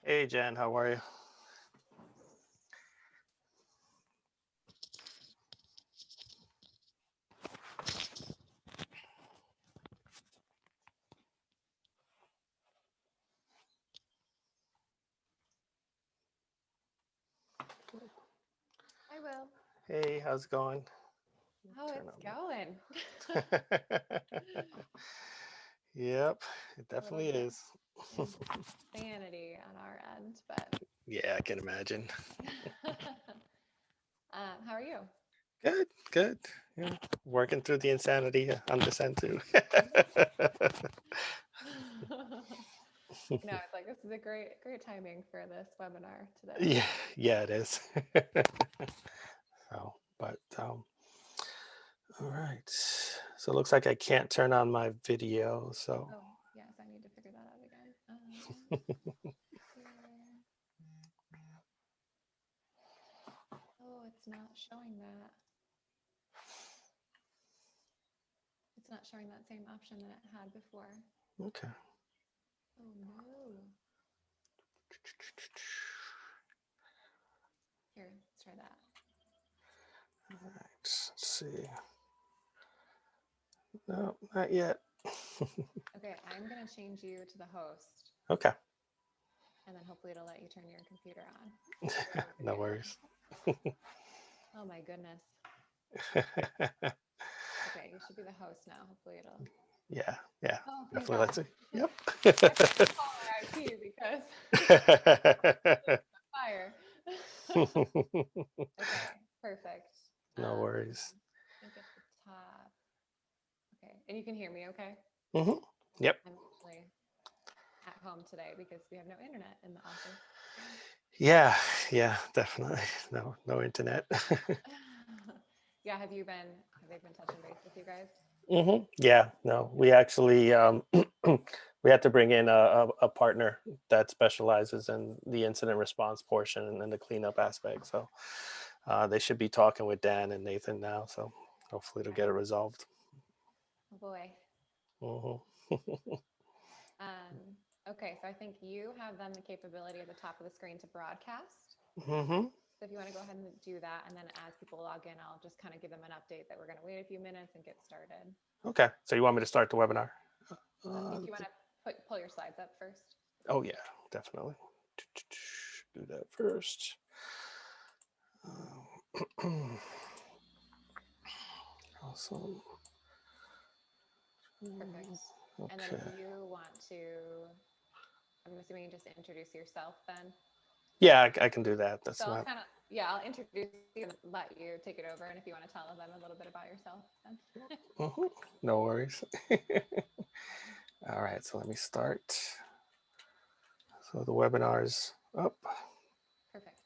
Hey Jen, how are you? I will. Hey, how's it going? Oh, Turn it's on going. my. Yep, it A little definitely bit is. insanity on our end, but Yeah, I can imagine. how are you? Good, good. Yeah, working through the insanity on this end too. No, it's like this is a great timing for this webinar today. Yeah, yeah, it is. So, but all right. So it looks like I can't turn on my video. So, Oh, yes, I need to figure that out again. Here. Oh, it's not showing that. It's not showing that same option that it had before. okay. Oh no. Here, let's try that. All right. Let's see. No, not yet. Okay, I'm gonna change you to the host, Okay. and then hopefully it'll let you turn your computer on. No Video. worries. Oh my goodness. Okay, you should be the host now. Hopefully it'll. Yeah, yeah, Oh, thank definitely. God. Let's see. Yep. I have to call our IT because fire. Okay, perfect. No worries. I think at the top. Okay, and you can hear me okay? Hmm. Yep. I'm actually at home today because we have no internet in the office. Yeah, yeah, definitely. No, no internet. Yeah, have they been touching base with you guys? Yeah, no, we actually we had to bring in a partner that specializes in the incident response portion and the cleanup aspect. So they should be talking with Dan and Nathan now. So hopefully they'll Okay. get it resolved. Oh boy. Hmm. Um, okay, so I think you have then the capability at the top of the screen to broadcast. Hmm. So if you want to go ahead and do that, and then as people log in, I'll just kind of give them an update that we're going to wait a few minutes and get started. Okay, so you want me to start the webinar? If Uh, you want to pull your slides up first. oh yeah, definitely. Do that first. Awesome. Perfect. And then if Okay. you want to, I'm assuming you just introduce yourself then. Yeah, I can do that. So That's I'll not. kind of, yeah, I'll introduce you and let you take it over. And if you want to tell them a little bit about yourself, then. Mhm. No worries. All right, so let me start. So the webinar is up. Perfect.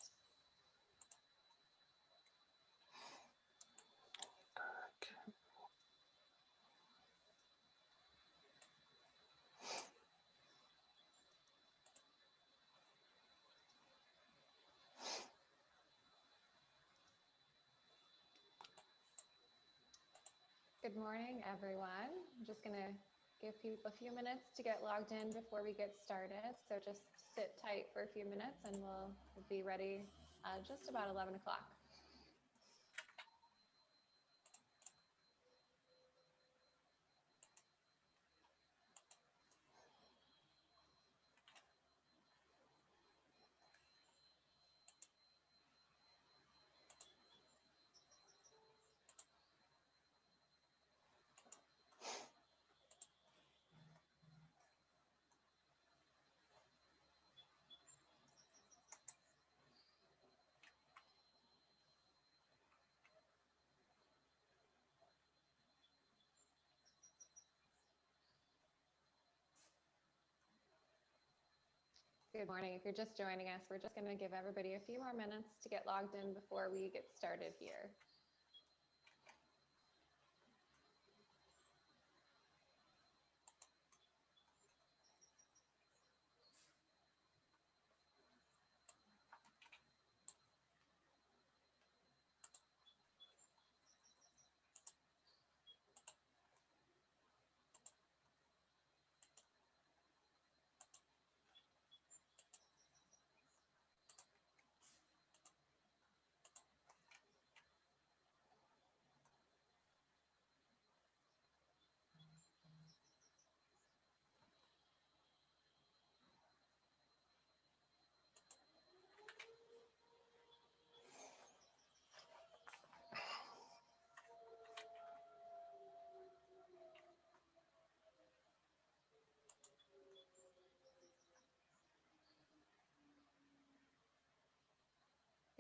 Good morning, everyone. I'm just going to give people a few minutes to get logged in before we get started. So just sit tight for a few minutes and we'll be ready just about 11 o'clock. Good morning. If you're just joining us, we're just going to give everybody a few more minutes to get logged in before we get started here.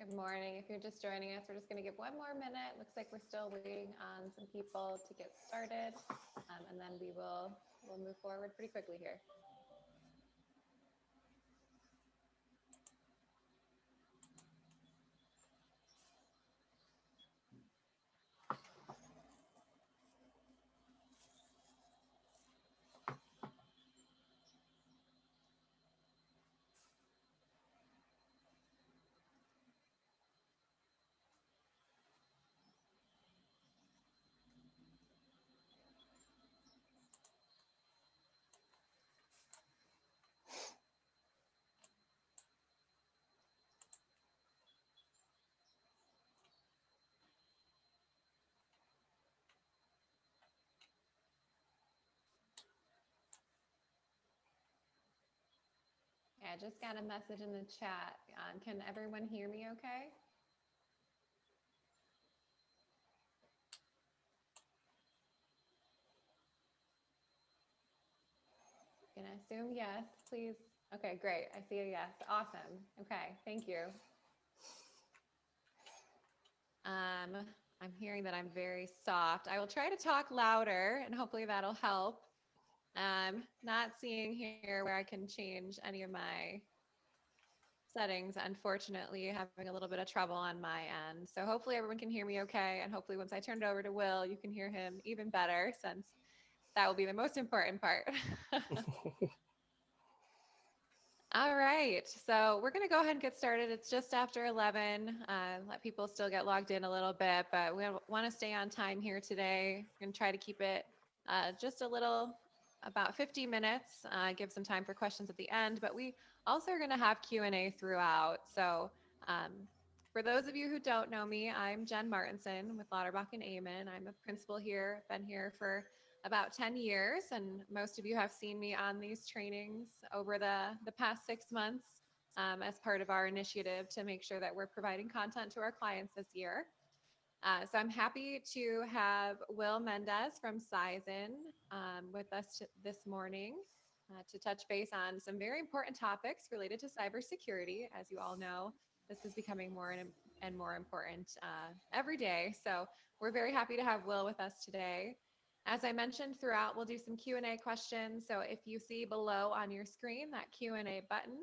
Good morning. If you're just joining us, we're just going to give one more minute. Looks like we're still waiting on some people to get started, and then we'll move forward pretty quickly here. Yeah, I just got a message in the chat. Can everyone hear me okay? Can I assume yes, please? Okay, great. I see a yes. Awesome. Okay, thank you. I'm hearing that I'm very soft. I will try to talk louder and hopefully that'll help. Not seeing here where I can change any of my settings, unfortunately, having a little bit of trouble on my end. So hopefully everyone can hear me okay. And hopefully once I turn it over to Will, you can hear him even better, since that will be the most important part. All right, so we're going to go ahead and get started. It's just after 11. Let people still get logged in a little bit, but we want to stay on time here today. We're going to try to keep it just a little, about 50 minutes, give some time for questions at the end, but we also are going to have Q&A throughout. So um, for those of you who don't know me, I'm Jen Martinson with Lauterbach and Amon. I'm a principal here, been here for about 10 years, and most of you have seen me on these trainings over the past 6 months as part of our initiative to make sure that we're providing content to our clients this year. So I'm happy to have Will Mendez from Cyzen with us this morning to touch base on some very important topics related to cybersecurity. As you all know, this is becoming more and more important every day. So we're very happy to have Will with us today. As I mentioned throughout, we'll do some Q&A questions. So if you see below on your screen that Q&A button,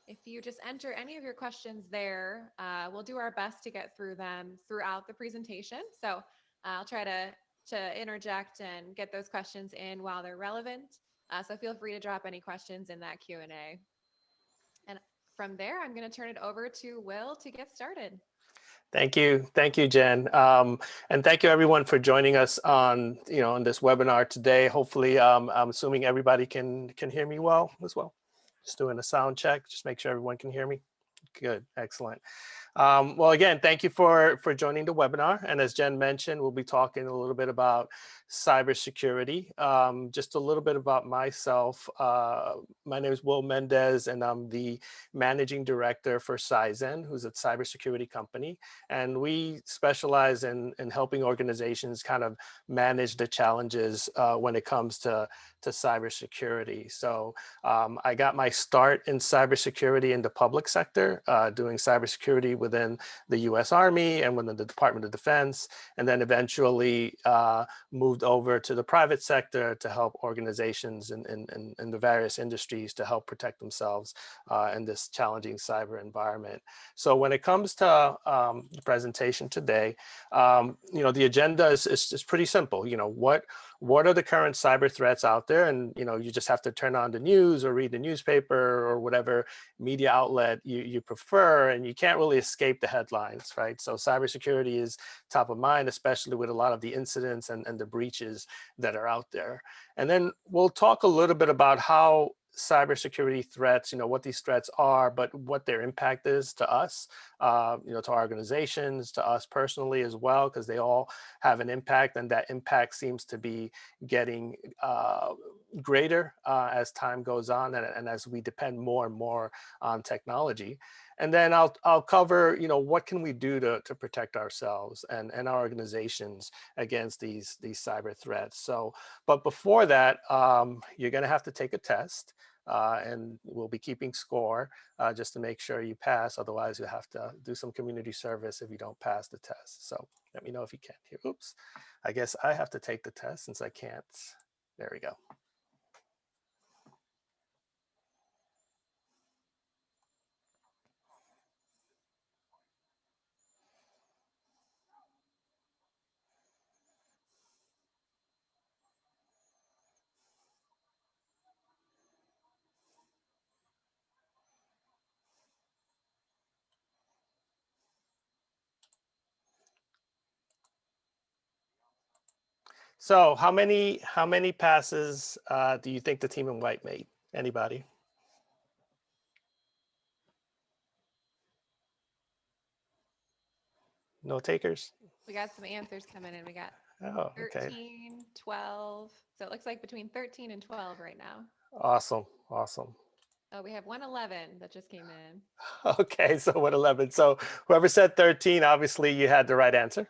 if you just enter any of your questions there, we'll do our best to get through them throughout the presentation. So I'll try to interject and get those questions in while they're relevant. So feel free to drop any questions in that Q&A. And from there, I'm going to turn it over to Will to get started. Thank you, Jen, and thank you everyone for joining us on on this webinar today. Hopefully, I'm assuming everybody can hear me well as well. Just doing a sound check, just make sure everyone can hear me. Good, excellent. Well, again, thank you for joining the webinar. And as Jen mentioned, we'll be talking a little bit about cybersecurity. Just a little bit about myself. My name is Will Mendez, and I'm the managing director for Cyzen, who's a cybersecurity company. And we specialize in helping organizations kind of manage the challenges when it comes to cybersecurity. So I got my start in cybersecurity in the public sector, doing cybersecurity within the U.S. Army and within the Department of Defense, and then eventually moved over to the private sector to help organizations in the various industries to help protect themselves in this challenging cyber environment. So when it comes to the presentation today, the agenda is pretty simple. What are the current cyber threats out there? And you just have to turn on the news or read the newspaper or whatever media outlet you prefer, and you can't really escape the headlines, right? So cybersecurity is top of mind, especially with a lot of the incidents and the breaches that are out there. And then we'll talk a little bit about how cybersecurity threats, what these threats are, but what their impact is to us, to our organizations, to us personally as well, because they all have an impact, and that impact seems to be getting greater as time goes on, and as we depend more and more on technology. And then I'll cover, what can we do to protect ourselves and our organizations against these cyber threats. So, but before that, you're going to have to take a test. and we'll be keeping score just to make sure you pass. Otherwise, you have to do some community service if you don't pass the test. So let me know if you can't hear. Oops, I guess I have to take the test since I can't. There we go. So how many passes do you think the team in white made? Anybody? No takers? We got some answers coming in. We got Oh, okay. 13, 12. So it looks like between 13 and 12 right now. Awesome. Awesome. Oh, we have 111 that just came in. Okay, so what 11? So whoever said 13, obviously you had the right answer.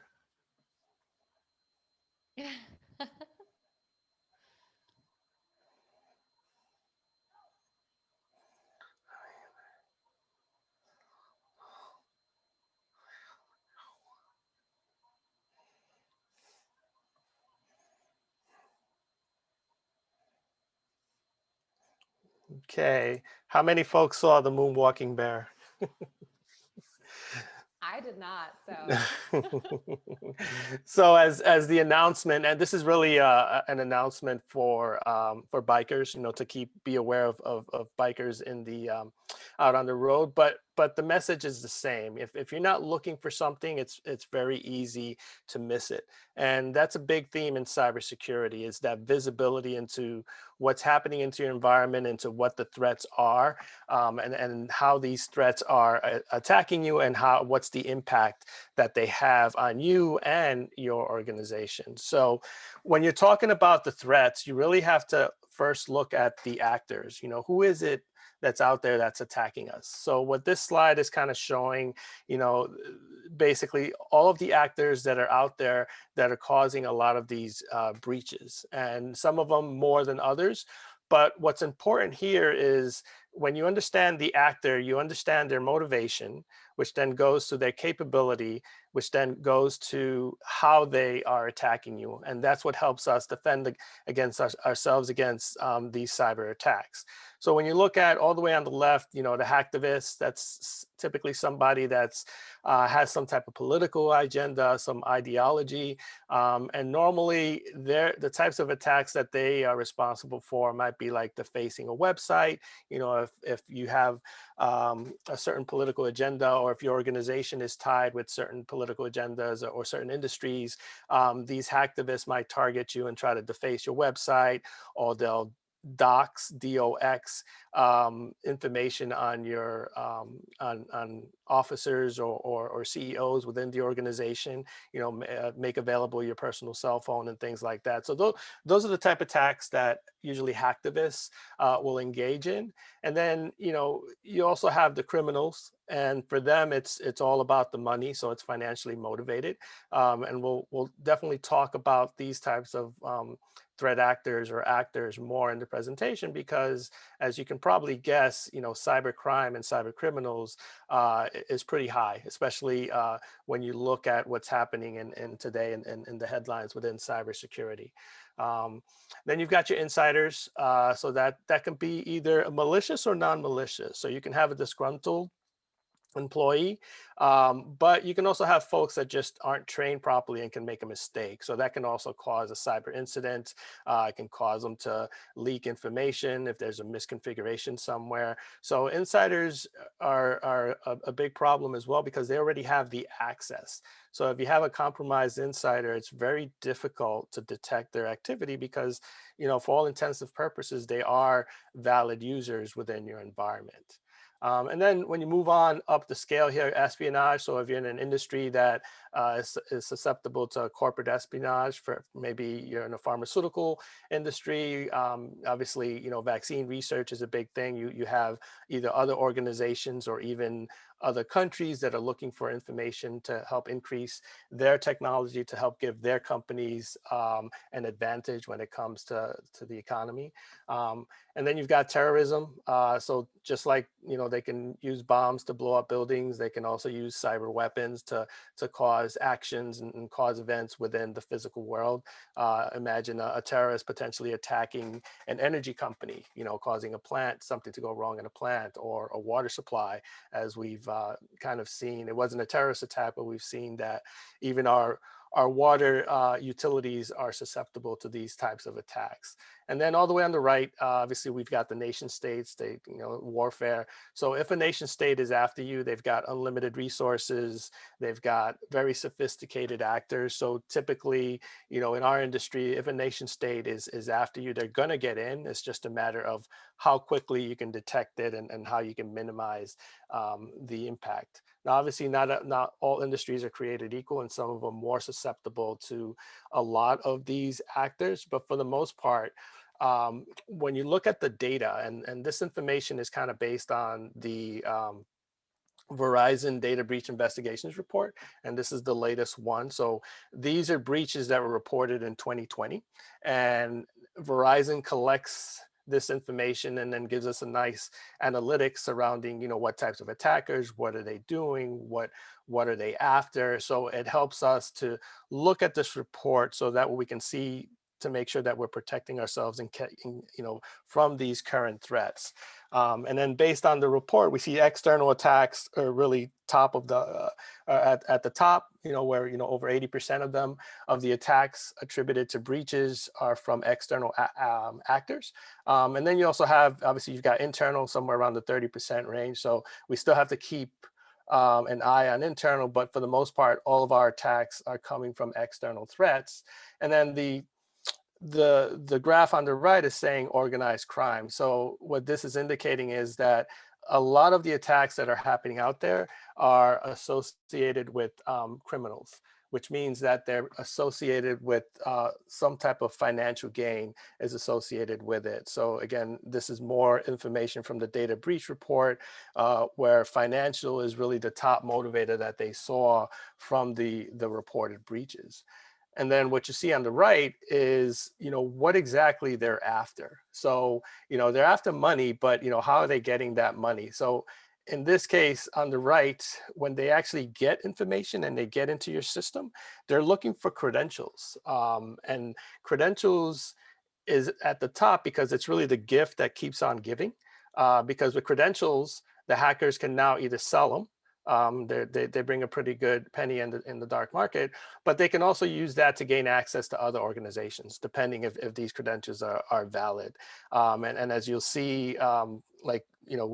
Okay. How many folks saw the moonwalking bear? I did not. So So as the announcement, and this is really an announcement for bikers, to keep be aware of bikers in the out on the road. But the message is the same. If you're not looking for something, it's very easy to miss it. And that's a big theme in cybersecurity is that visibility into what's happening into your environment, into what the threats are, and how these threats are attacking you, and what's the impact that they have on you and your organization. So when you're talking about the threats, you really have to first look at the actors. Who is it that's out there that's attacking us? So what this slide is kind of showing, you know, basically all of the actors that are out there that are causing a lot of these breaches, and some of them more than others. But what's important here is when you understand the actor, you understand their motivation, which then goes to their capability, which then goes to how they are attacking you. And that's what helps us defend against ourselves against these cyber attacks. So when you look at all the way on the left, the hacktivist, that's typically somebody that's has some type of political agenda, some ideology. And normally the types of attacks that they are responsible for might be like defacing a website. If you have a certain political agenda, or if your organization is tied with certain political agendas or certain industries, these hacktivists might target you and try to deface your website, or they'll dox information on your on officers or CEOs within the organization, make available your personal cell phone and things like that. So those are the type of attacks that usually hacktivists will engage in. And then you also have the criminals, and for them it's all about the money, so it's financially motivated. And we'll definitely talk about these types of threat actors or actors more in the presentation, because as you can probably guess, cyber crime and cyber criminals is pretty high, especially when you look at what's happening in today in the headlines within cybersecurity. Then you've got your insiders, so that can be either malicious or non-malicious. So you can have a disgruntled employee, but you can also have folks that just aren't trained properly and can make a mistake. So that can also cause a cyber incident. It can cause them to leak information if there's a misconfiguration somewhere. So insiders are a big problem as well, because they already have the access. So if you have a compromised insider, it's very difficult to detect their activity, because for all intensive purposes, they are valid users within your environment. And then when you move on up the scale here, espionage. So if you're in an industry that is susceptible to corporate espionage. For maybe you're in a pharmaceutical industry. Obviously, vaccine research is a big thing. You have either other organizations or even other countries that are looking for information to help increase their technology to help give their companies an advantage when it comes to the economy. Um, and then you've got terrorism. So just like they can use bombs to blow up buildings, they can also use cyber weapons to cause actions and cause events within the physical world. Imagine a terrorist potentially attacking an energy company, causing something to go wrong in a plant or a water supply, as we've kind of seen. It wasn't a terrorist attack, but we've seen that even our water utilities are susceptible to these types of attacks. And then all the way on the right, obviously we've got the nation states, warfare. So if a nation state is after you, they've got unlimited resources, they've got very sophisticated actors. So typically, in our industry, if a nation state is after you, they're gonna get in. It's just a matter of how quickly you can detect it and how you can minimize the impact. Now, obviously, not all industries are created equal, and some of them more susceptible to a lot of these actors. But for the most part, when you look at the data, and this information is kind of based on the Verizon Data Breach Investigations Report, and this is the latest one. So these are breaches that were reported in 2020, and Verizon collects this information and then gives us a nice analytics surrounding, what types of attackers, what are they doing, what are they after. So it helps us to look at this report so that we can see to make sure that we're protecting ourselves and from these current threats. And then based on the report, we see external attacks are really top of the at the top, where over 80% of them of the attacks attributed to breaches are from external actors. And then you also have, obviously, you've got internal somewhere around the 30% range. So we still have to keep an eye on internal, but for the most part, all of our attacks are coming from external threats. And then the graph on the right is saying organized crime. So what this is indicating is that a lot of the attacks that are happening out there are associated with criminals, which means that they're associated with some type of financial gain is associated with it. So again, this is more information from the data breach report, where financial is really the top motivator that they saw from the reported breaches. And then what you see on the right is, what exactly they're after. So, they're after money, but, how are they getting that money? So in this case, on the right, when they actually get information and they get into your system, they're looking for credentials. And credentials is at the top because it's really the gift that keeps on giving. Because with credentials, the hackers can now either sell them. They bring a pretty good penny in the dark market, but they can also use that to gain access to other organizations, depending if these credentials are valid. And as you'll see, like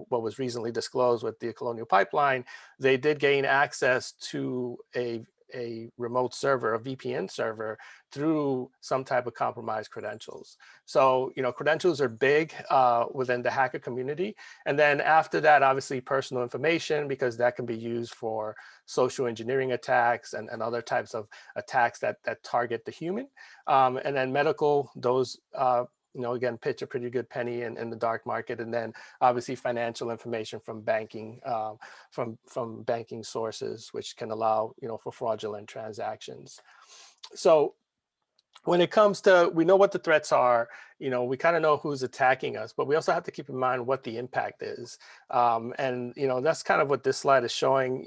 what was recently disclosed with the Colonial Pipeline, they did gain access to a remote server, a VPN server, through some type of compromised credentials. So, credentials are big within the hacker community. And then after that, obviously personal information, because that can be used for social engineering attacks and other types of attacks that target the human. And then medical, those again, pitch a pretty good penny in the dark market. And then obviously financial information from banking, from banking sources, which can allow, for fraudulent transactions. So when it comes to, we know what the threats are, we kind of know who's attacking us, but we also have to keep in mind what the impact is. And, that's kind of what this slide is showing.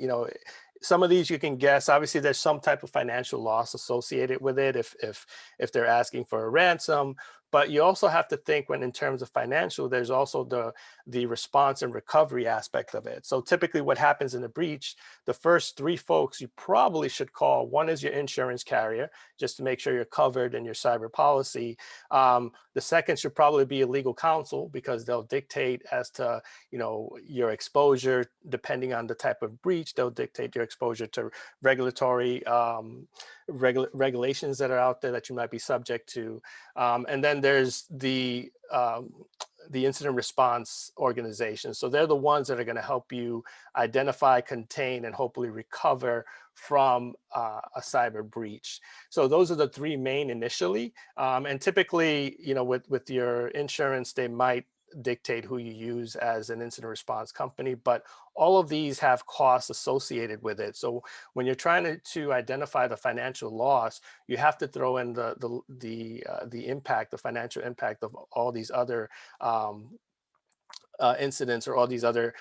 Some of these you can guess. Obviously, there's some type of financial loss associated with it if they're asking for a ransom. But you also have to think when in terms of financial, there's also the response and recovery aspect of it. So typically what happens in a breach, the first three folks you probably should call, one is your insurance carrier, just to make sure you're covered in your cyber policy. The second should probably be a legal counsel, because they'll dictate as to, your exposure, depending on the type of breach, they'll dictate your exposure to regulatory regulations that are out there that you might be subject to. And then there's the incident response organization. So they're the ones that are going to help you identify, contain, and hopefully recover from a cyber breach. So those are the three main initially. And typically, with your insurance, they might dictate who you use as an incident response company, but all of these have costs associated with it. So when you're trying to identify the financial loss, you have to throw in the impact, the financial impact of all these other incidents, or all these other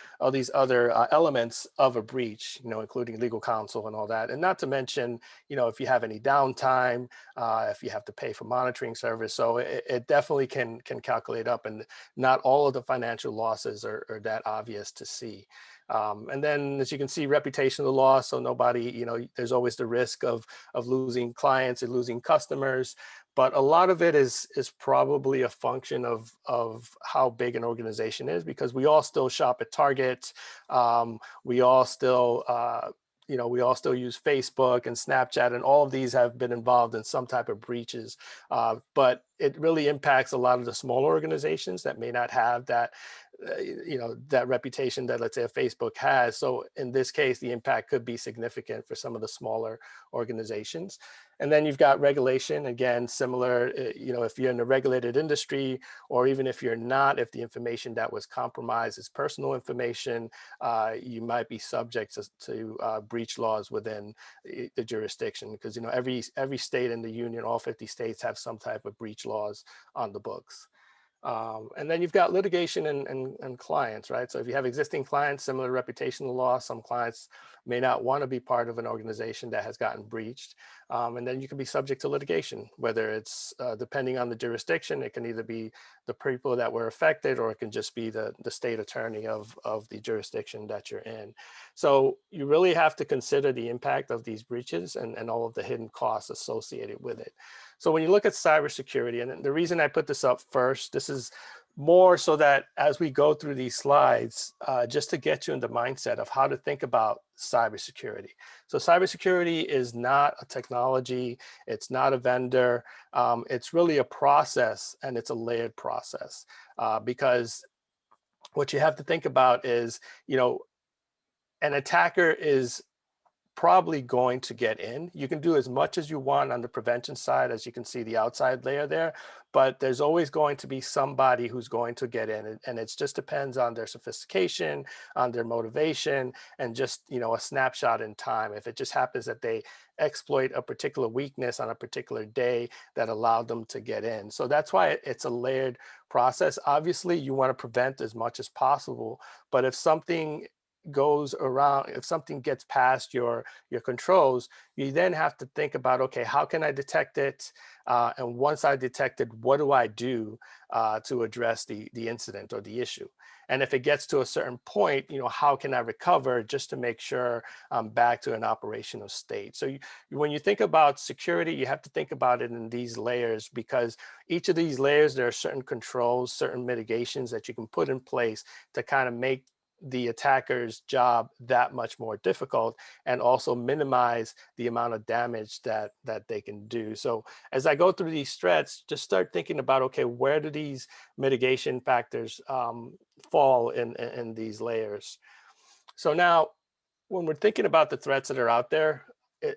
elements of a breach, including legal counsel and all that. And not to mention, if you have any downtime, if you have to pay for monitoring service. So it definitely can calculate up, and not all of the financial losses are that obvious to see. And then, as you can see, reputational loss. So nobody, there's always the risk of losing clients and losing customers, but a lot of it is probably a function of how big an organization is, because we all still shop at Target. We all still we all still use Facebook and Snapchat, and all of these have been involved in some type of breaches. But it really impacts a lot of the smaller organizations that may not have that reputation that, let's say, a Facebook has. So in this case, the impact could be significant for some of the smaller organizations. And then you've got regulation, again, similar, if you're in a regulated industry, or even if you're not, if the information that was compromised is personal information, you might be subject to breach laws within the jurisdiction, because, every state in the union, all 50 states, have some type of breach laws on the books. And then you've got litigation and clients, right? So if you have existing clients, similar reputational loss, some clients may not want to be part of an organization that has gotten breached. And then you can be subject to litigation, whether it's depending on the jurisdiction. It can either be the people that were affected, or it can just be the state attorney of the jurisdiction that you're in. So you really have to consider the impact of these breaches and all of the hidden costs associated with it. So when you look at cybersecurity, and the reason I put this up first, this is more so that as we go through these slides, just to get you in the mindset of how to think about cybersecurity. So cybersecurity is not a technology, it's not a vendor, it's really a process, and it's a layered process. Because what you have to think about is, an attacker is probably going to get in. You can do as much as you want on the prevention side, as you can see the outside layer there, but there's always going to be somebody who's going to get in, and it just depends on their sophistication, on their motivation, and just, a snapshot in time. If it just happens that they exploit a particular weakness on a particular day that allowed them to get in. So that's why it's a layered process. Obviously, you want to prevent as much as possible, but if something goes around, if something gets past your controls, you then have to think about, okay, how can I detect it? And once I detect it, what do I do to address the incident or the issue? And if it gets to a certain point, how can I recover just to make sure I'm back to an operational state? So when you think about security, you have to think about it in these layers, because each of these layers, there are certain controls, certain mitigations that you can put in place to kind of make the attacker's job that much more difficult, and also minimize the amount of damage that they can do. So as I go through these threats, just start thinking about, okay, where do these mitigation factors fall in these layers? So now, when we're thinking about the threats that are out there,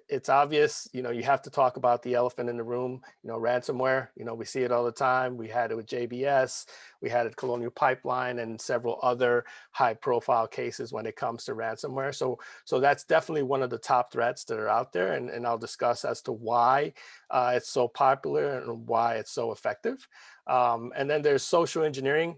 it's obvious, you have to talk about the elephant in the room, ransomware. We see it all the time. We had it with JBS, we had it Colonial Pipeline, and several other high profile cases when it comes to ransomware. So that's definitely one of the top threats that are out there. And I'll discuss as to why it's so popular and why it's so effective. And then there's social engineering.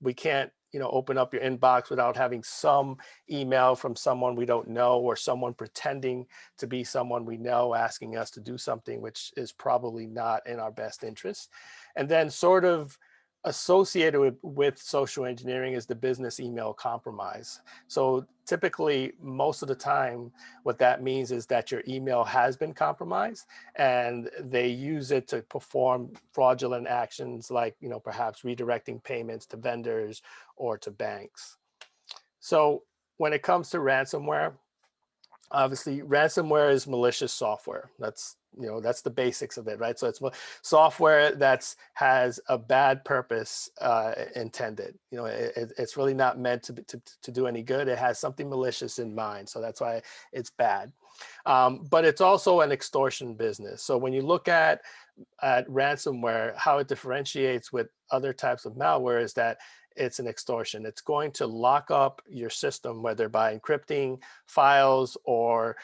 We can't, open up your inbox without having some email from someone we don't know, or someone pretending to be someone we know, asking us to do something which is probably not in our best interest. And then, sort of associated with social engineering, is the business email compromise. So typically, most of the time, what that means is that your email has been compromised, and they use it to perform fraudulent actions, like, perhaps redirecting payments to vendors or to banks. So when it comes to ransomware, Obviously, ransomware is malicious software. That's the basics of it, right? So it's software that's has a bad purpose intended. It's really not meant to do any good. It has something malicious in mind, so that's why it's bad. But it's also an extortion business. So when you look at ransomware, how it differentiates with other types of malware is that it's an extortion. It's going to lock up your system, whether by encrypting files or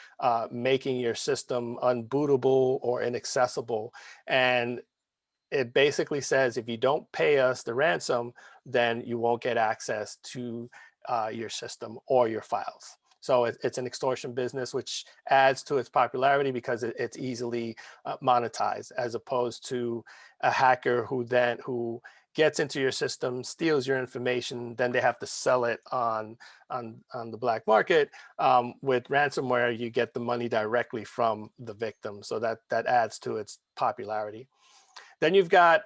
making your system unbootable or inaccessible. And it basically says if you don't pay us the ransom, then you won't get access to your system or your files. So it's an extortion business, which adds to its popularity because it's easily monetized, as opposed to a hacker who gets into your system, steals your information, then they have to sell it on the black market. With ransomware, you get the money directly from the victim, so that adds to its popularity. Then you've got,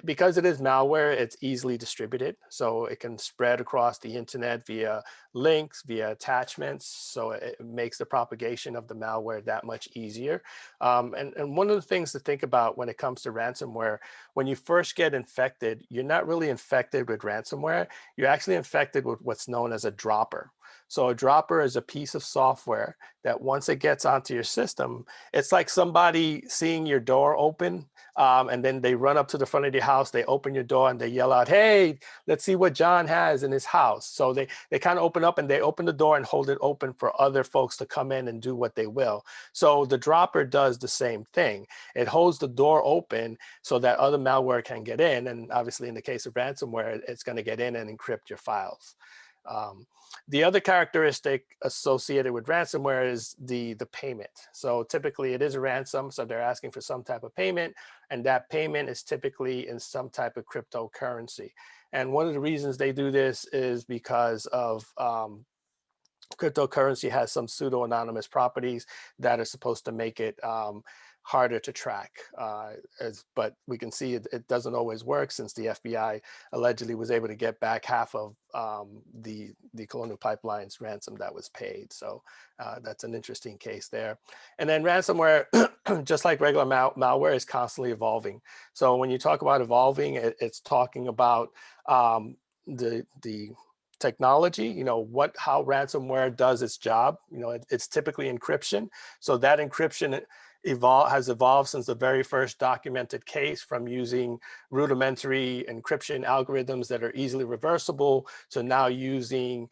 because it is malware, it's easily distributed. So it can spread across the internet via links, via attachments. So it makes the propagation of the malware that much easier. And one of the things to think about when it comes to ransomware, when you first get infected, you're not really infected with ransomware. You're actually infected with what's known as a dropper. So a dropper is a piece of software that once it gets onto your system, it's like somebody seeing your door open, and then they run up to the front of your house, they open your door and they yell out, "Hey, let's see what John has in his house." So they kind of open up and they open the door and hold it open for other folks to come in and do what they will. So the dropper does the same thing. It holds the door open so that other malware can get in. And obviously in the case of ransomware, it's going to get in and encrypt your files. Um, the other characteristic associated with ransomware is the payment. So typically it is a ransom, so they're asking for some type of payment, and that payment is typically in some type of cryptocurrency. And one of the reasons they do this is because of cryptocurrency has some pseudo-anonymous properties that are supposed to make it harder to track. But we can see it doesn't always work, since the FBI allegedly was able to get back half of the Colonial Pipeline's ransom that was paid. So that's an interesting case there. And then ransomware, just like regular malware, is constantly evolving. So when you talk about evolving, it's talking about the technology, how ransomware does its job. It's typically encryption. So that encryption has evolved since the very first documented case, from using rudimentary encryption algorithms that are easily reversible to now using,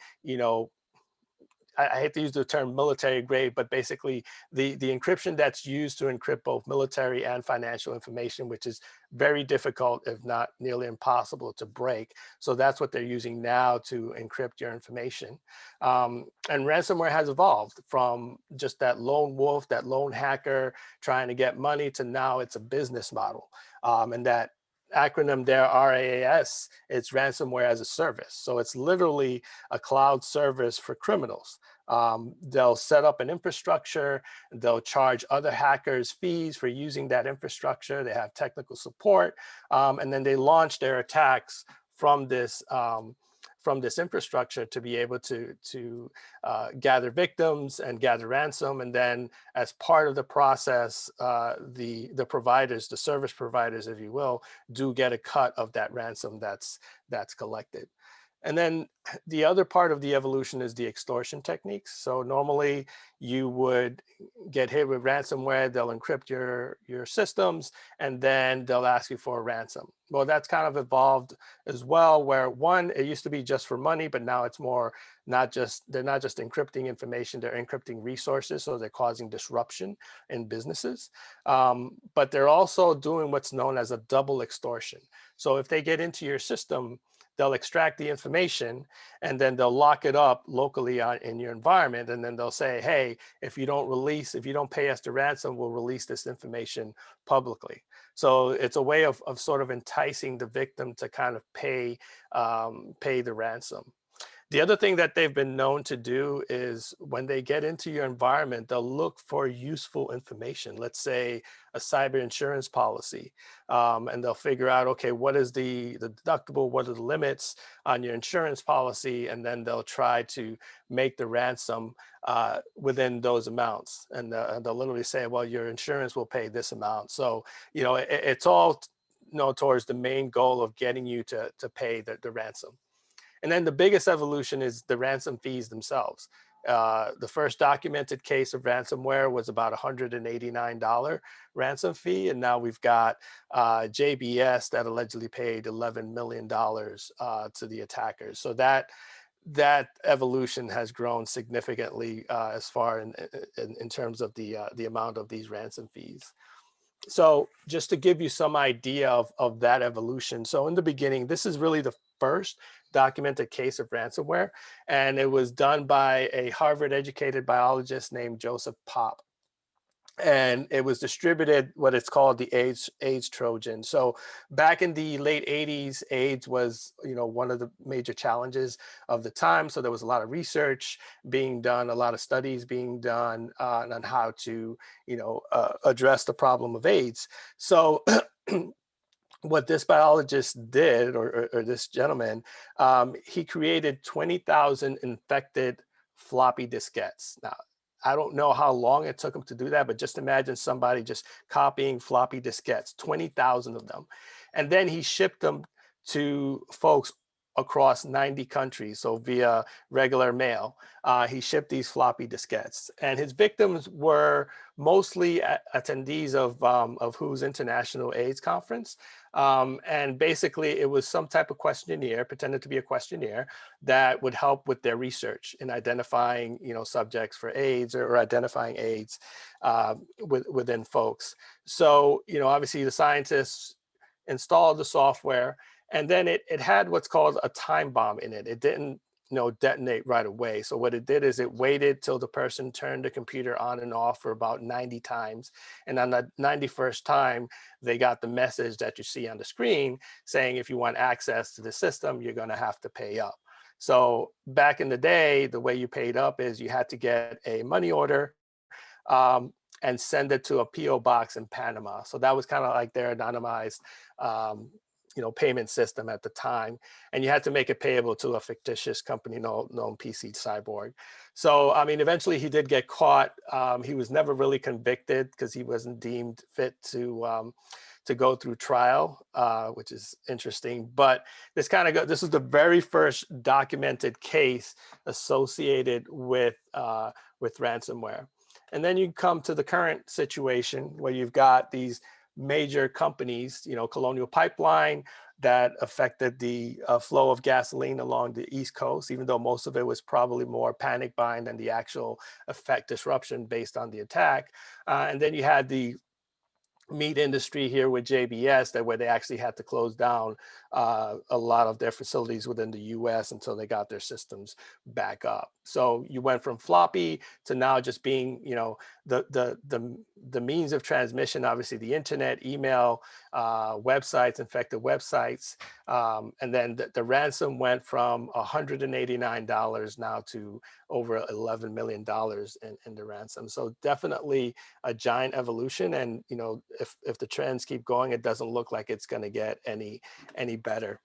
I hate to use the term military grade, but basically the encryption that's used to encrypt both military and financial information, which is very difficult, if not nearly impossible to break. So that's what they're using now to encrypt your information. And ransomware has evolved from just that lone wolf, that lone hacker trying to get money, to now it's a business model. And that acronym there, RAAS, it's ransomware as a service. So it's literally a cloud service for criminals. They'll set up an infrastructure, they'll charge other hackers fees for using that infrastructure, they have technical support, and then they launch their attacks from this infrastructure to be able to gather victims and gather ransom. And then as part of the process, the providers, the service providers, if you will, do get a cut of that ransom that's collected. And then the other part of the evolution is the extortion techniques. So normally you would get hit with ransomware, they'll encrypt your systems, and then they'll ask you for a ransom. Well, that's kind of evolved as well, where one, it used to be just for money, but now it's more they're not just encrypting information, they're encrypting resources. So they're causing disruption in businesses. But they're also doing what's known as a double extortion. So if they get into your system, they'll extract the information and then they'll lock it up locally in your environment. And then they'll say, hey, if you don't pay us the ransom, we'll release this information publicly. So it's a way of sort of enticing the victim to kind of pay the ransom. The other thing that they've been known to do is when they get into your environment, they'll look for useful information. Let's say a cyber insurance policy, and they'll figure out, okay, what is the deductible, what are the limits on your insurance policy, and then they'll try to make the ransom within those amounts. And they'll literally say, well, your insurance will pay this amount. So it's all towards the main goal of getting you to pay the ransom. And then the biggest evolution is the ransom fees themselves. The first documented case of ransomware was about $189 ransom fee, and now we've got JBS that allegedly paid $11 million to the attackers. So that evolution has grown significantly as far in terms of the amount of these ransom fees. So just to give you some idea of that evolution. So in the beginning, this is really the first documented case of ransomware, and it was done by a Harvard educated biologist named Joseph Pop. And it was distributed what it's called the AIDS Trojan. So back in the late 80s, AIDS was, one of the major challenges of the time. So there was a lot of research being done, a lot of studies being done on how to, address the problem of AIDS. So what this biologist did, or this gentleman, he created 20,000 infected floppy diskettes. Now, I don't know how long it took him to do that, but just imagine somebody just copying floppy diskettes, 20,000 of them. And then he shipped them to folks across 90 countries, so via regular mail. He shipped these floppy diskettes. And his victims were mostly attendees of WHO's International AIDS Conference. And basically, it was some type of questionnaire, pretended to be a questionnaire, that would help with their research in identifying, subjects for AIDS, or identifying AIDS within folks. So, obviously, the scientists installed the software, and then it had what's called a time bomb in it. It didn't detonate right away. So what it did is it waited till the person turned the computer on and off for about 90 times. And on the 91st time, they got the message that you see on the screen saying, if you want access to the system, you're going to have to pay up. So back in the day, the way you paid up is you had to get a money order and send it to a PO box in Panama. So that was kind of like their anonymized payment system at the time, and you had to make it payable to a fictitious company known PC Cyborg. So I mean, eventually he did get caught. He was never really convicted because he wasn't deemed fit to go through trial, which is interesting. But this was the very first documented case associated with ransomware. And then you come to the current situation where you've got these major companies, Colonial Pipeline, that affected the flow of gasoline along the East Coast, even though most of it was probably more panic buying than the actual effect disruption based on the attack. And then you had the meat industry here with JBS, where they actually had to close down a lot of their facilities within the US until they got their systems back up. So you went from floppy to now just being, the means of transmission, obviously the internet, email, websites, infected websites. And then the ransom went from $189 now to over $11 million in the ransom. So definitely a giant evolution. And, if the trends keep going, it doesn't look like it's going to get any better.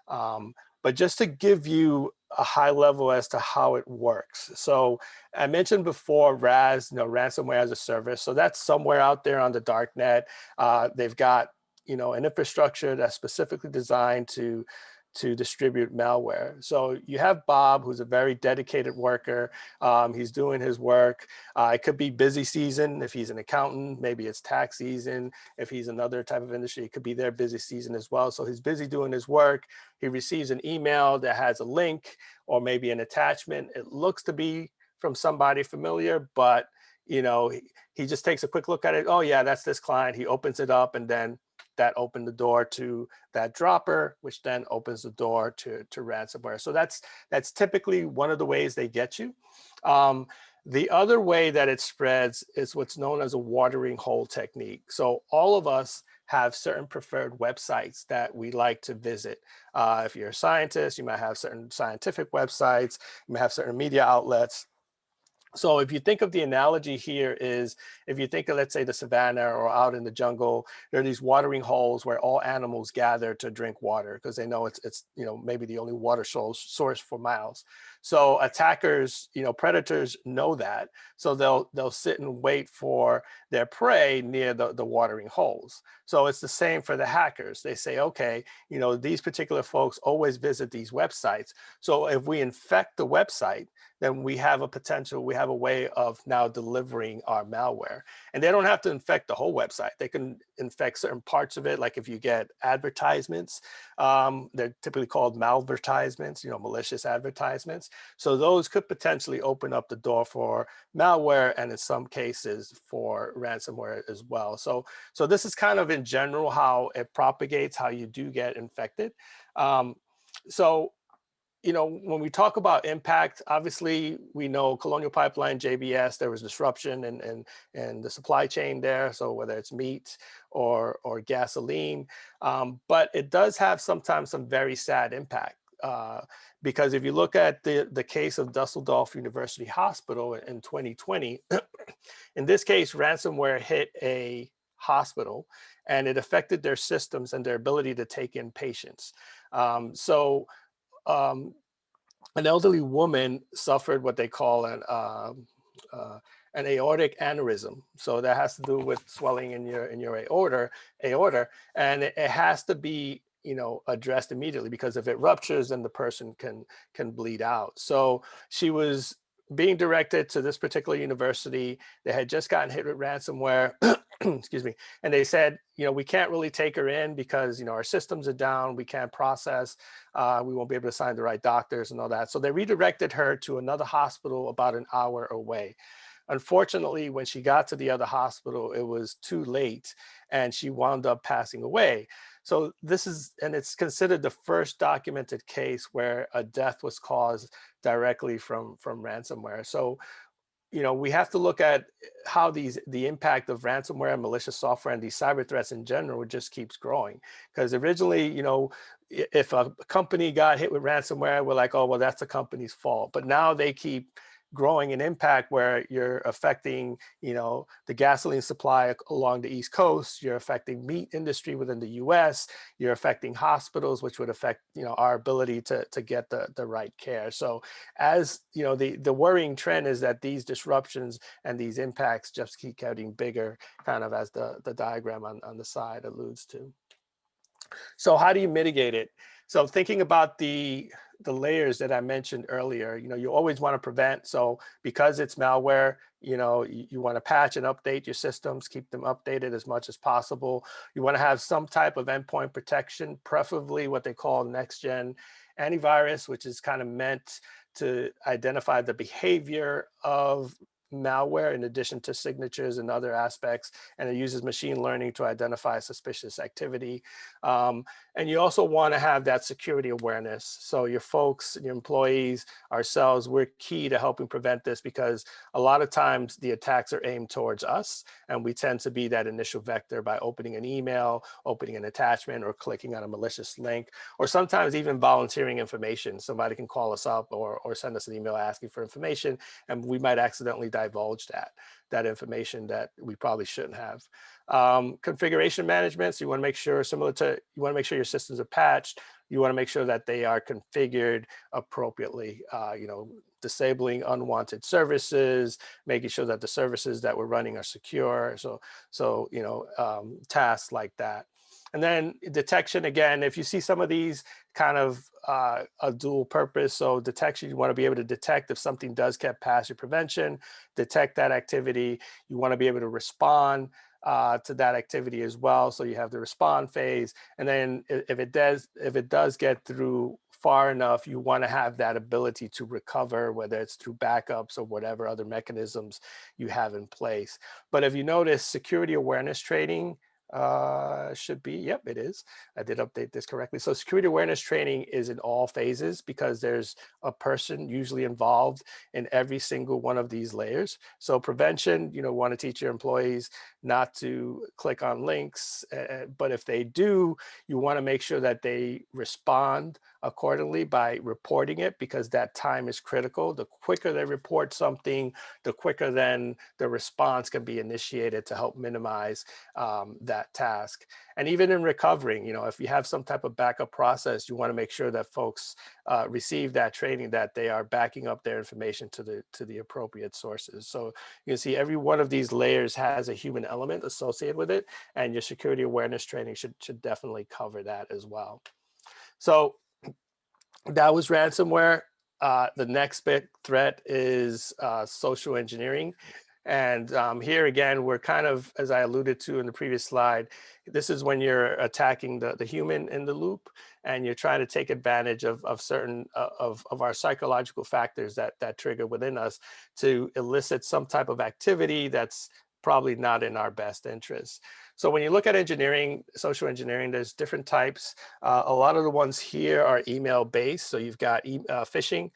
But just to give you a high level as to how it works. So I mentioned before ransomware as a service. So that's somewhere out there on the dark net. They've got, an infrastructure that's specifically designed to distribute malware. So you have Bob, who's a very dedicated worker. He's doing his work. It could be busy season if he's an accountant. Maybe it's tax season. If he's another type of industry, it could be their busy season as well. So he's busy doing his work. He receives an email that has a link or maybe an attachment. It looks to be from somebody familiar, but he just takes a quick look at it. Oh yeah, that's this client. He opens it up, and then that opened the door to that dropper, which then opens the door to ransomware. So that's typically one of the ways they get you. The other way that it spreads is what's known as a watering hole technique. So all of us have certain preferred websites that we like to visit. If you're a scientist, you might have certain scientific websites, you may have certain media outlets. So if you think of the analogy here is, if you think of, let's say, the savannah or out in the jungle, there are these watering holes where all animals gather to drink water because they know it's maybe the only water source for miles. So attackers, predators know that, so they'll sit and wait for their prey near the watering holes. So it's the same for the hackers. They say, okay, these particular folks always visit these websites. So if we infect the website, then we have a way of now delivering our malware. And they don't have to infect the whole website. They can infect certain parts of it. Like if you get advertisements, they're typically called malvertisements, malicious advertisements. So those could potentially open up the door for malware, and in some cases for ransomware as well. So this is kind of in general how it propagates, how you do get infected. Um, so when we talk about impact, obviously we know Colonial Pipeline, JBS, there was disruption and the supply chain there. So whether it's meat or gasoline, but it does have sometimes some very sad impact. Because if you look at the case of Dusseldorf University Hospital in 2020, in this case, ransomware hit a hospital and it affected their systems and their ability to take in patients. So um, an elderly woman suffered what they call an aortic aneurysm. So that has to do with swelling in your aorta, and it has to be addressed immediately, because if it ruptures, then the person can bleed out. So she was being directed to this particular university. They had just gotten hit with ransomware. Excuse me. And they said, we can't really take her in because our systems are down, we can't process, we won't be able to sign the right doctors and all that. So they redirected her to another hospital about an hour away. Unfortunately, when she got to the other hospital, it was too late and she wound up passing away. So it's considered the first documented case where a death was caused directly from ransomware. So we have to look at how the impact of ransomware and malicious software and these cyber threats in general just keeps growing. Because originally, if a company got hit with ransomware, we're like, oh, well, that's the company's fault. But now they keep growing in impact where you're affecting, the gasoline supply along the East Coast, you're affecting meat industry within the US, you're affecting hospitals, which would affect, our ability to get the right care. So as the worrying trend is that these disruptions and these impacts just keep getting bigger, kind of as the diagram on the side alludes to. So how do you mitigate it? So thinking about the layers that I mentioned earlier, you always want to prevent. So because it's malware, you want to patch and update your systems, keep them updated as much as possible. You want to have some type of endpoint protection, preferably what they call next gen antivirus, which is kind of meant to identify the behavior of malware in addition to signatures and other aspects, and it uses machine learning to identify suspicious activity. And you also want to have that security awareness. So your folks, your employees, ourselves, we're key to helping prevent this, because a lot of times the attacks are aimed towards us, and we tend to be that initial vector by opening an email, opening an attachment, or clicking on a malicious link, or sometimes even volunteering information. Somebody can call us up or send us an email asking for information, and we might accidentally divulge that information that we probably shouldn't have. Configuration management. So you want to make sure, you want to make sure your systems are patched. You want to make sure that they are configured appropriately. Disabling unwanted services, making sure that the services that we're running are secure. So tasks like that. And then detection, again, if you see some of these kind of a dual purpose. So detection, you want to be able to detect if something does get past your prevention, detect that activity. You want to be able to respond to that activity as well. So you have the respond phase. And then if it does get through far enough, you want to have that ability to recover, whether it's through backups or whatever other mechanisms you have in place. But if you notice, security awareness training Should be. Yep, it is. I did update this correctly. So security awareness training is in all phases because there's a person usually involved in every single one of these layers. So prevention, want to teach your employees not to click on links, but if they do, you want to make sure that they respond accordingly by reporting it because that time is critical. The quicker they report something, the quicker then the response can be initiated to help minimize that task. And even in recovering, if you have some type of backup process, you want to make sure that folks receive that training, that they are backing up their information to the appropriate sources. So you can see every one of these layers has a human element associated with it, and your security awareness training should definitely cover that as well. So that was ransomware. The next big threat is social engineering. And here again, we're kind of, as I alluded to in the previous slide, this is when you're attacking the human in the loop and you're trying to take advantage of certain of our psychological factors that trigger within us to elicit some type of activity that's probably not in our best interest. So when you look at engineering, social engineering, there's different types. A lot of the ones here are email based. So you've got phishing,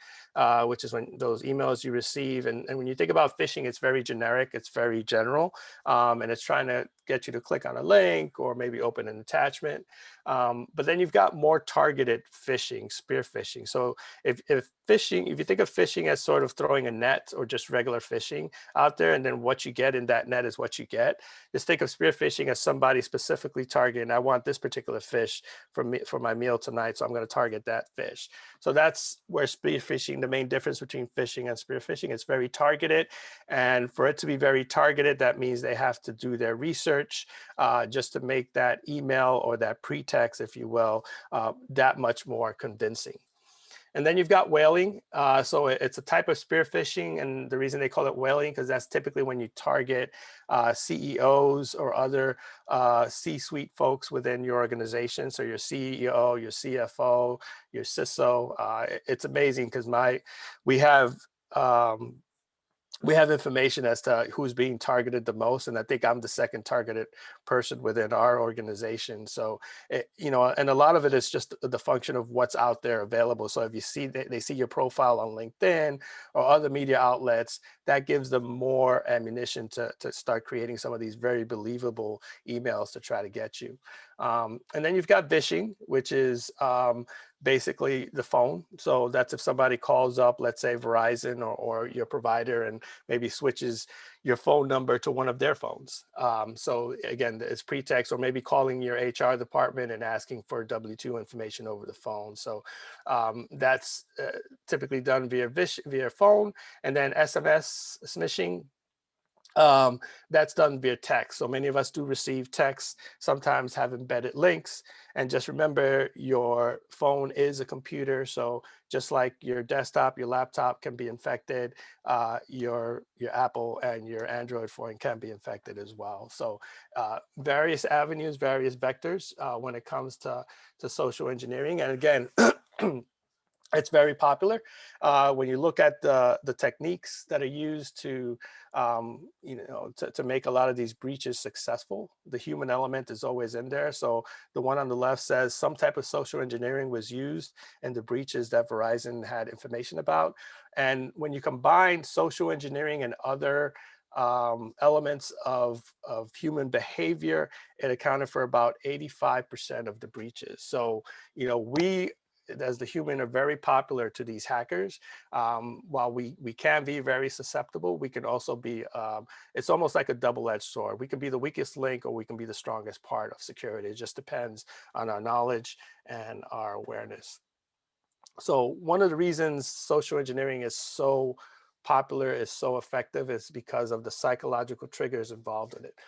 which is when those emails you receive. And when you think about phishing, it's very generic, it's very general, and it's trying to get you to click on a link or maybe open an attachment. But then you've got more targeted phishing, spear phishing. So if phishing, if you think of phishing as sort of throwing a net or just regular phishing out there, and then what you get in that net is what you get, just think of spear phishing as somebody specifically targeting, I want this particular fish for me for my meal tonight, so I'm going to target that fish. So that's where spear phishing, the main difference between phishing and spear phishing, it's very targeted. And for it to be very targeted, that means they have to do their research just to make that email or that pretext, if you will, that much more convincing. And then you've got whaling. So it's a type of spear phishing. And the reason they call it whaling, because that's typically when you target CEOs or other C-suite folks within your organization. So your CEO, your CFO, your CISO. It's amazing because we have um, we have information as to who's being targeted the most, and I think I'm the second targeted person within our organization. So and a lot of it is just the function of what's out there available. So if you see they see your profile on LinkedIn or other media outlets, that gives them more ammunition to start creating some of these very believable emails to try to get you. And then you've got phishing, which is basically the phone. So that's if somebody calls up, let's say Verizon or your provider, and maybe switches your phone number to one of their phones. So again, it's pretext, or maybe calling your HR department and asking for W-2 information over the phone. So that's typically done via phone. And then SMS smishing, that's done via text. So many of us do receive texts, sometimes have embedded links. And just remember, your phone is a computer. So just like your desktop, your laptop can be infected, your Apple and your Android phone can be infected as well. So various avenues, various vectors when it comes to social engineering. And again, it's very popular. When you look at the techniques that are used to make a lot of these breaches successful, the human element is always in there. So the one on the left says some type of social engineering was used in the breaches that Verizon had information about. And when you combine social engineering and other elements of human behavior, it accounted for about 85% of the breaches. So we as the human are very popular to these hackers. While we can be very susceptible, we can also be, it's almost like a double-edged sword. We can be the weakest link or we can be the strongest part of security. It just depends on our knowledge and our awareness. So one of the reasons social engineering is so popular, is so effective, is because of the psychological triggers involved in it.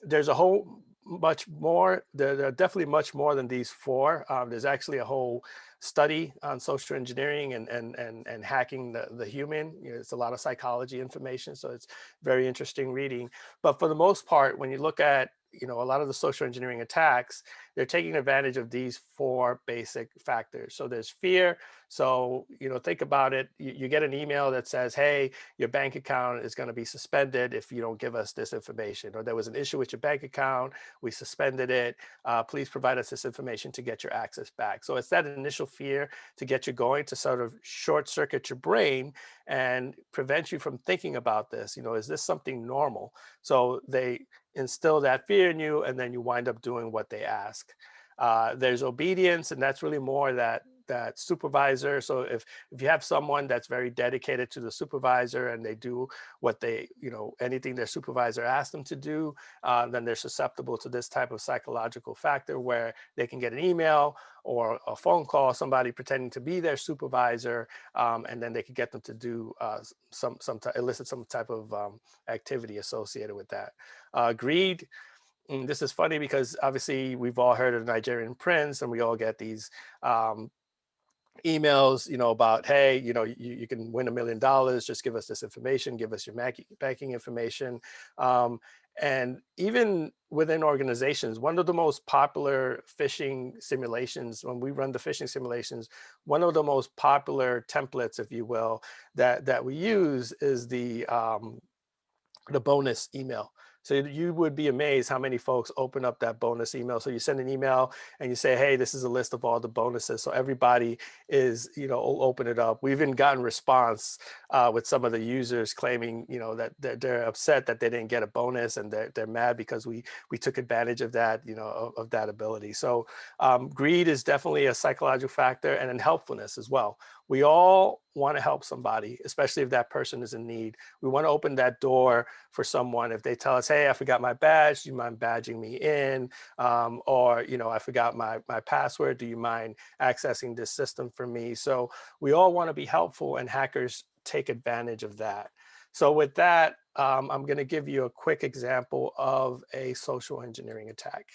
There's a whole much more, there are definitely much more than these four. There's actually a whole study on social engineering and hacking the human. It's a lot of psychology information, so it's very interesting reading. But for the most part, when you look at a lot of the social engineering attacks, they're taking advantage of these four basic factors. So there's fear, So, think about it. You get an email that says, hey, your bank account is going to be suspended if you don't give us this information, or there was an issue with your bank account, we suspended it. Please provide us this information to get your access back. So it's that initial fear to get you going, to sort of short circuit your brain and prevent you from thinking about this. Is this something normal? So they instill that fear in you, and then you wind up doing what they ask. There's obedience, and that's really more that supervisor. So if you have someone that's very dedicated to the supervisor and they do what anything their supervisor asks them to do, then they're susceptible to this type of psychological factor where they can get an email or a phone call, somebody pretending to be their supervisor, and then they could get them to do elicit some type of activity associated with that. Greed. This is funny because obviously we've all heard of the Nigerian prince, and we all get these um, emails, about, hey, you can win $1 million. Just give us this information, give us your banking information. Um, and even within organizations, one of the most popular phishing simulations, when we run the phishing simulations, one of the most popular templates, if you will, that we use is the bonus email. So you would be amazed how many folks open up that bonus email. So you send an email and you say, hey, this is a list of all the bonuses. So everybody is, will open it up. We've even gotten response with some of the users claiming, that they're upset that they didn't get a bonus, and they're mad because we took advantage of that, of that ability. So greed is definitely a psychological factor, and then helpfulness as well. We all want to help somebody, especially if that person is in need. We want to open that door for someone. If they tell us, hey, I forgot my badge, do you mind badging me in? Or, I forgot my password, do you mind accessing this system for me? So we all want to be helpful, and hackers take advantage of that. So with that, I'm going to give you a quick example of a social engineering attack.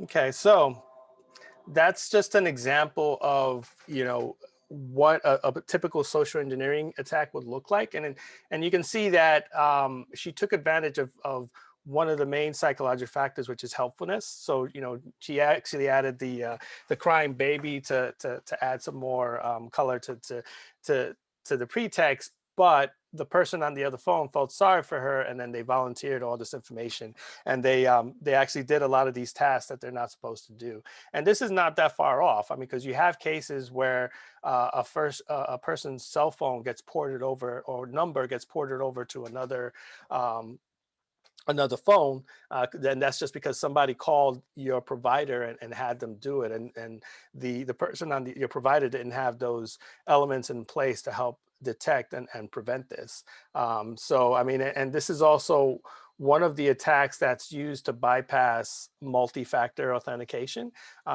Okay, so that's just an example of what a typical social engineering attack would look like, and you can see that she took advantage of one of the main psychological factors, which is helpfulness. So she actually added the crying baby to add some more color to to the pretext. but the person on the other phone felt sorry for her, and then they volunteered all this information, and they actually did a lot of these tasks that they're not supposed to do. And this is not that far off. I mean, because you have cases where a person's cell phone gets ported over, or number gets ported over to um, another phone, then that's just because somebody called your provider and had them do it, and the person on your provider didn't have those elements in place to help detect and prevent this. So I mean, and this is also one of the attacks that's used to bypass multi-factor authentication,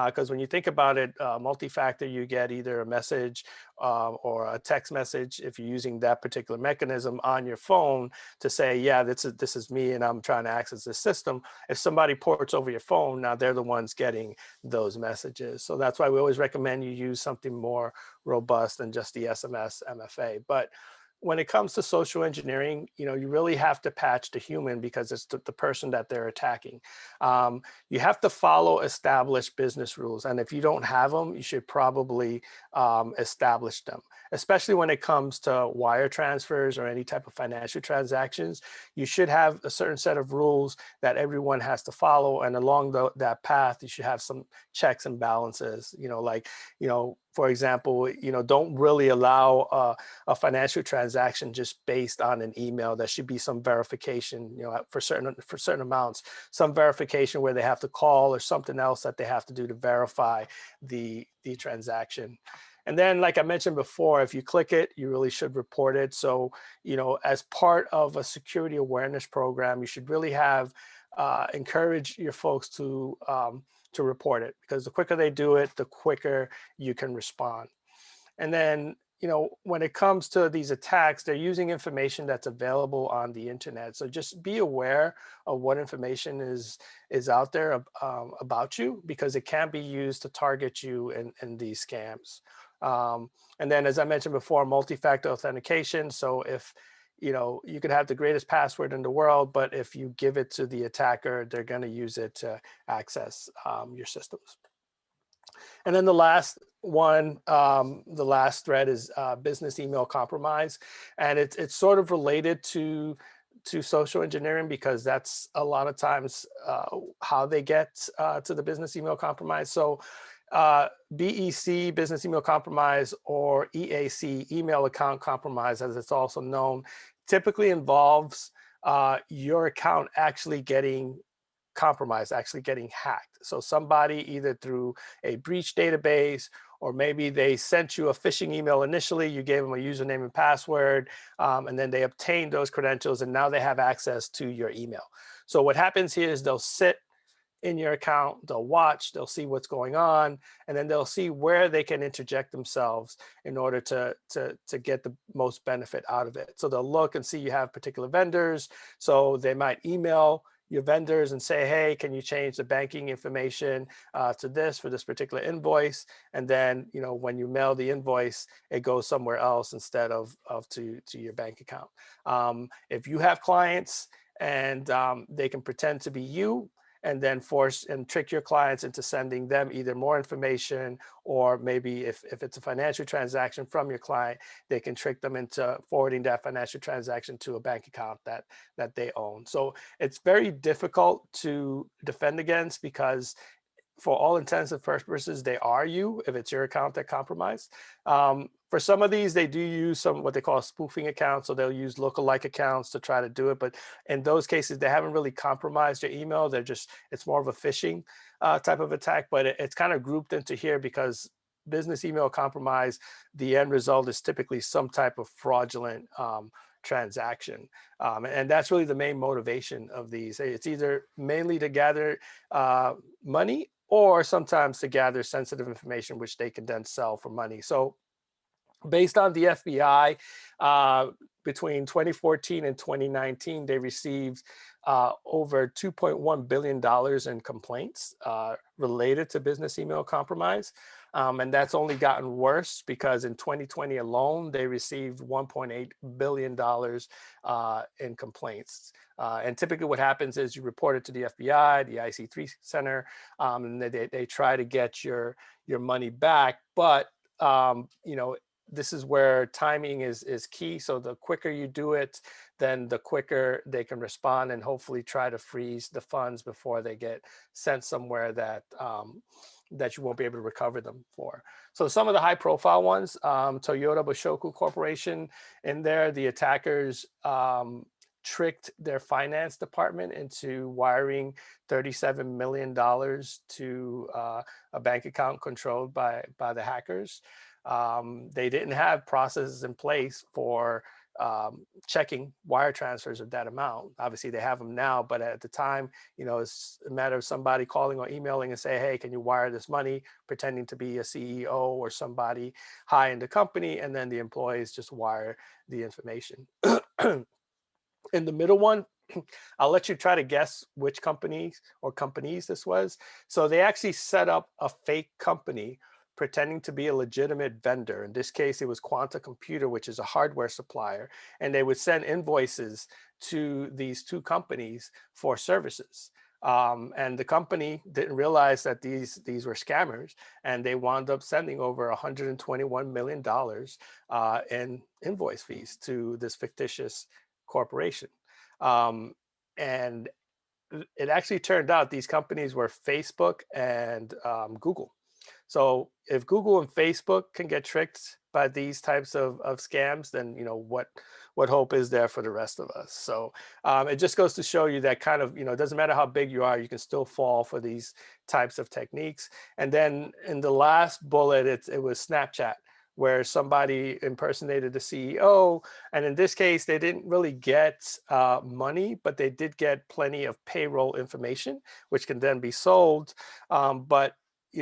because when you think about it, multi-factor, you get either a message or a text message if you're using that particular mechanism on your phone to say, yeah, this is me and I'm trying to access this system. If somebody ports over your phone, now they're the ones getting those messages. So that's why we always recommend you use something more robust than just the SMS MFA. But when it comes to social engineering, you really have to patch the human, because it's the person that they're attacking. You have to follow established business rules, and if you don't have them, you should probably establish them, especially when it comes to wire transfers or any type of financial transactions. You should have a certain set of rules that everyone has to follow. And along that path, you should have some checks and balances, like, for example, don't really allow a financial transaction just based on an email. There should be some verification, for certain amounts, some verification where they have to call, or something else that they have to do to verify the transaction. And then, like I mentioned before, if you click it, you really should report it. So, as part of a security awareness program, you should really have encourage your folks to report it, because the quicker they do it, the quicker you can respond. And then, when it comes to these attacks, they're using information that's available on the internet. So just be aware of what information is out there about you, because it can be used to target you in these scams. And then, as I mentioned before, multi-factor authentication. So if you could have the greatest password in the world, but if you give it to the attacker, they're going to use it to access your systems. And then the last one, the last thread is business email compromise, and it's sort of related to social engineering, because that's a lot of times how they get to the business email compromise. So BEC, business email compromise, or EAC, email account compromise, as it's also known, typically involves your account actually getting compromised, actually getting hacked. So somebody, either through a breach database, or maybe they sent you a phishing email initially, you gave them a username and password, and then they obtained those credentials, and now they have access to your email. So what happens here is they'll sit in your account, they'll watch, they'll see what's going on, and then they'll see where they can interject themselves in order to get the most benefit out of it. So they'll look and see you have particular vendors. So they might email your vendors and say, hey, can you change the banking information to this for this particular invoice? And then, when you mail the invoice, it goes somewhere else instead of to your bank account. If you have clients, and they can pretend to be you, and then force and trick your clients into sending them either more information, or maybe if it's a financial transaction from your client, they can trick them into forwarding that financial transaction to a bank account that they own. So it's very difficult to defend against, because for all intents and purposes, they are you if it's your account that compromised. For some of these, they do use some what they call spoofing accounts, so they'll use lookalike accounts to try to do it. But in those cases, they haven't really compromised your email. It's more of a phishing type of attack, but it's kind of grouped into here because business email compromise, the end result is typically some type of fraudulent transaction. And that's really the main motivation of these. It's either mainly to gather money, or sometimes to gather sensitive information, which they can then sell for money. So based on the FBI, between 2014 and 2019, they received over $2.1 billion in complaints related to business email compromise. And that's only gotten worse, because in 2020 alone, they received $1.8 billion in complaints. And typically what happens is you report it to the FBI, the IC3 Center, and they try to get your money back. But, this is where timing is key. So the quicker you do it, then the quicker they can respond and hopefully try to freeze the funds before they get sent somewhere that you won't be able to recover them for. So some of the high profile ones, Toyota Bashoku Corporation, in there, the attackers tricked their finance department into wiring $37 million to a bank account controlled by the hackers. They didn't have processes in place for checking wire transfers of that amount. Obviously, they have them now, but at the time, it's a matter of somebody calling or emailing and say, "Hey, can you wire this money?" Pretending to be a CEO or somebody high in the company, and then the employees just wire the information. In the middle one, I'll let you try to guess which companies this was. So they actually set up a fake company pretending to be a legitimate vendor. In this case, it was Quanta Computer, which is a hardware supplier, and they would send invoices to these two companies for services. And the company didn't realize that these were scammers, and they wound up sending over $121 million in invoice fees to this fictitious corporation. Um, and it actually turned out these companies were Facebook and Google. So if Google and Facebook can get tricked by these types of scams, then what hope is there for the rest of us? So it just goes to show you that kind of, it doesn't matter how big you are, you can still fall for these types of techniques. And then in the last bullet, it was Snapchat, where somebody impersonated the CEO. And in this case, they didn't really get money, but they did get plenty of payroll information, which can then be sold. But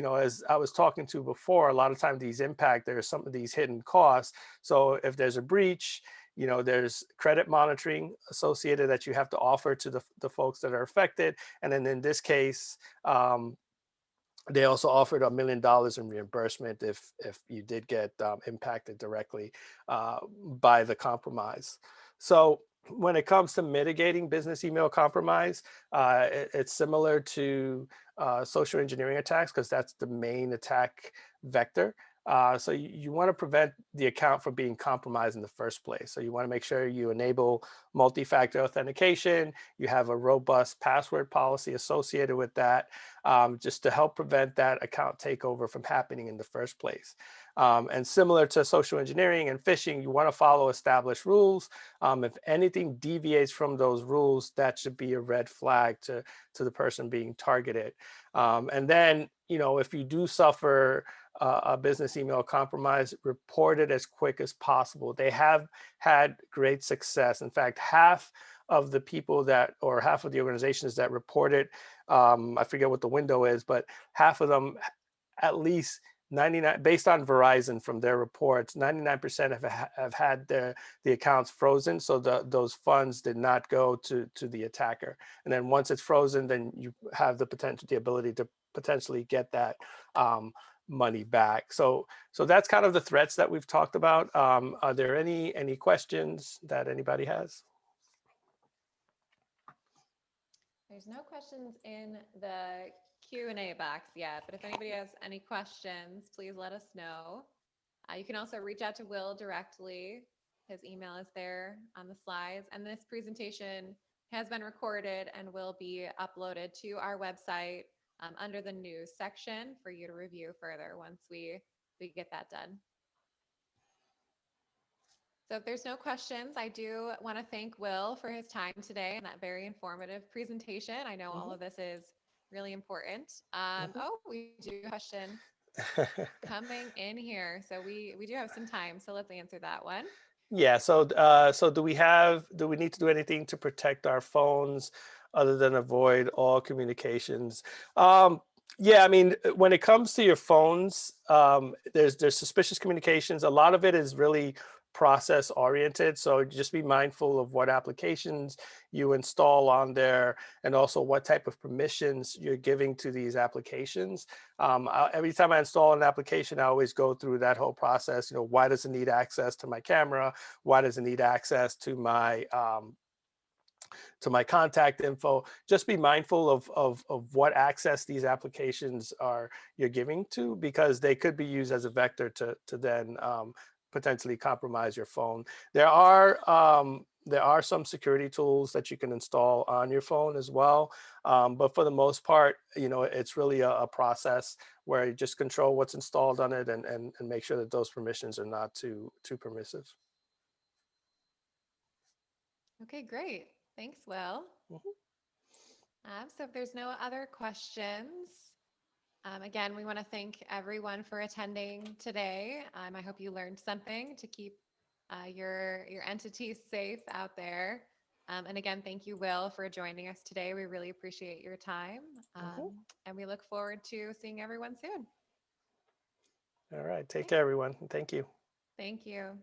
as I was talking to before, a lot of times there's some of these hidden costs. So if there's a breach, there's credit monitoring associated that you have to offer to the folks that are affected. And then in this case, they also offered $1 million in reimbursement if you did get impacted directly by the compromise. So when it comes to mitigating business email compromise, it's similar to social engineering attacks because that's the main attack vector. So you want to prevent the account from being compromised in the first place. So you want to make sure you enable multi-factor authentication. You have a robust password policy associated with that, just to help prevent that account takeover from happening in the first place. And similar to social engineering and phishing, you want to follow established rules. If anything deviates from those rules, that should be a red flag to the person being targeted. And then, if you do suffer a business email compromise, report it as quick as possible. They have had great success. In fact, half of the organizations that reported, I forget what the window is, but half of them, at least 99, based on Verizon from their reports, 99% have had the accounts frozen, so those funds did not go to the attacker. And then once it's frozen, then you have the ability to potentially get that money back. So that's kind of the threats that we've talked about. Are there any questions that anybody has? There's no questions in the Q&A box yet, but if anybody has any questions, please let us know. You can also reach out to Will directly. His email is there on the slides. And this presentation has been recorded and will be uploaded to our website under the news section for you to review further once we get that done. So if there's no questions, I do want to thank Will for his time today and that very informative presentation. I know all of this is really important. Oh, we do have a question coming in here. So we do have some time. So let's answer that one. Yeah. So do we need to do anything to protect our phones other than avoid all communications? Yeah, I mean, when it comes to your phones, there's suspicious communications. A lot of it is really process oriented. So just be mindful of what applications you install on there, and also what type of permissions you're giving to these applications. Every time I install an application, I always go through that whole process. Why does it need access to my camera? Why does it need access to my contact info? Just be mindful of what access these applications you're giving to, because they could be used as a vector to then potentially compromise your phone. There are some security tools that you can install on your phone as well, but for the most part, it's really a process where you just control what's installed on it, and make sure that those permissions are not too permissive. Okay, great. Thanks, Will. Mhm. So if there's no other questions, again, we want to thank everyone for attending today. I hope you learned something to keep your entities safe out there. And again, thank you, Will, for joining us today. We really appreciate your time, Mhm. and we look forward to seeing everyone soon. All right, take Okay, care, everyone. Thank you. thank you.